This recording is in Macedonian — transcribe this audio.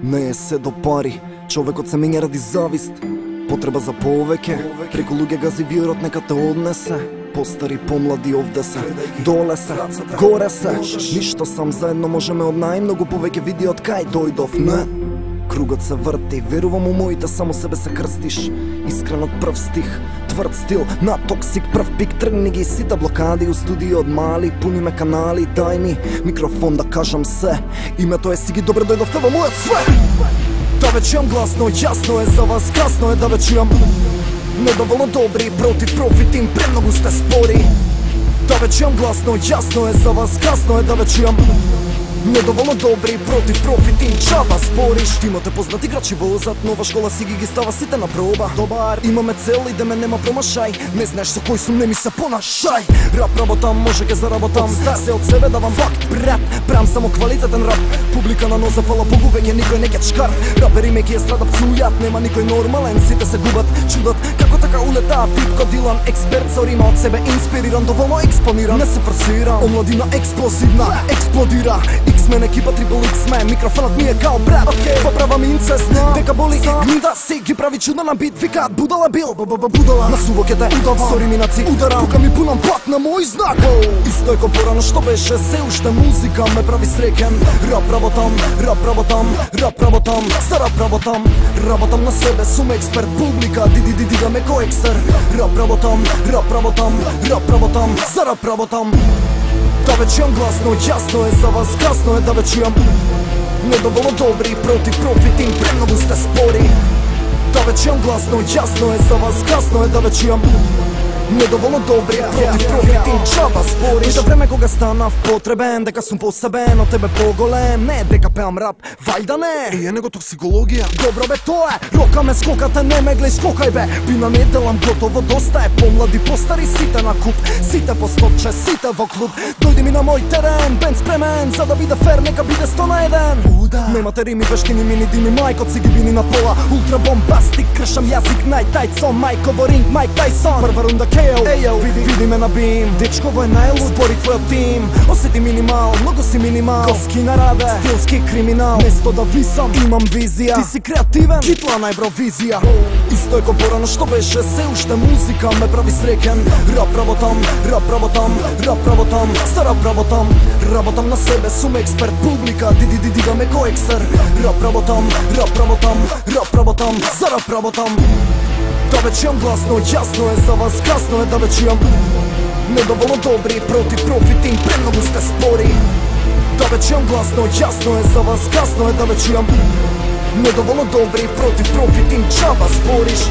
Не е се до пари, човекот се менја ради завист. Потреба за повеќе, преку луѓе гази вирот нека те однесе. Постари, помлади овде се, доле се, горе се. Ништо сам заедно можеме од најмногу повеќе види од кај дојдов, не. Кругот се врти, верувам у моите, само себе се крстиш. Искрен од прв стих, тврд стил, на токсик, прв пик. Тргни ги сите блокади у студио од мали. Пуни ме канали, дај ми микрофон да кажам се. Името е Сиги, добре дојдовте во мојот свет. Да ве чујам гласно, јасно е за вас, красно е да ве чујам. Недоволно добри, против профит им, премногу сте спори. Да ве чујам гласно, јасно е за вас, красно е да ве чујам. Недоволно добри, против профит им, чаба спориш. Тимот е познат играчи возат, нова школа Сиги ги става сите на проба. Добар, имаме цел, идеме, нема промашај. Не знаеш со кој сум, не ми се понашај. Рап работам, може ке заработам. Се од себе давам факт, брат. Правам само квалитетен рап. Публика на нозе, фала Богу, веќе никој не гечкар. Рапери ме ке страдат псујат, нема никој нормален. Сите се губат, чудат, како така улетаа Фитко Дилан. Експерт со рима, од себе инспириран, доволно експониран. Не се форсирам, омладина експлозивна, експлодира. X-Men, екипа Triple X-Men, микрофонот ми е као брат. Поправам инцесна, дека боли гнида си. Ги прави чудо на бит, викаат будала бил. Будала, на сувокете удава, со риминаци ударам. Тука ми пунам пак на мој знак. Исто е ко порано што беше, се уште музика ме прави среќен. Рап работам, рап работам, рап работам, за рап работам. Работам на себе, сум експерт, публика, дига ме ко ексер. Рап работам, рап работам, рап работам, за рап работам. Да ве чујам гласно, јасно е за вас, красно е да ве чујам. Недоволно добри, против профит им, премногу сте спори. Да ве чујам гласно, јасно е за вас, красно е да ве чујам. Недоволно добри, против профит им, чаба спориш. До време кога станав потребен, дека сум посебен, од тебе поголем. Не дека пеам рап, вајда не. Него токсикологија. Добро бе тоа е, рока ме скокате, не ме глеј, скокај бе. Пина не делам, готово доста е. Помлади, постари, сите на куп, сите по стопче, сите во клуб. Дојди ми на мој терен, бенд спремен, за да биде фер, нека биде 100 на 1. Немате рими, вешкини, мини, дими, мајко, циги бини на пола. Ултра бомбастик, кршам јазик, најтајт сон, мајко во ринг, Майк Тайсон. Прва рунда KO, види ме на бим. Дечково е најлуд, спори твојот тим. Осети минимал, многу си минимал. Коски на раде, стилски криминал. Место да висам, имам визија. Ти си креативен, титла на Евровизија. Исто е ко порано што беше, се уште музика ме прави среќен. Рап работам, рап работам, рап работам, за рап работам. Работам на себе, сум експерт, публика, дига ме ко ексер. Рап работам, рап работам, рап работам, за рап работам. Да ве чујам гласно, јасно е за вас, красно е да ве чујам. Недоволно добри, против профит им, премногу сте спори. Да ве чујам гласно, јасно е за вас, красно е да ве чујам. Недоволно добри, против профит им, чаба спориш.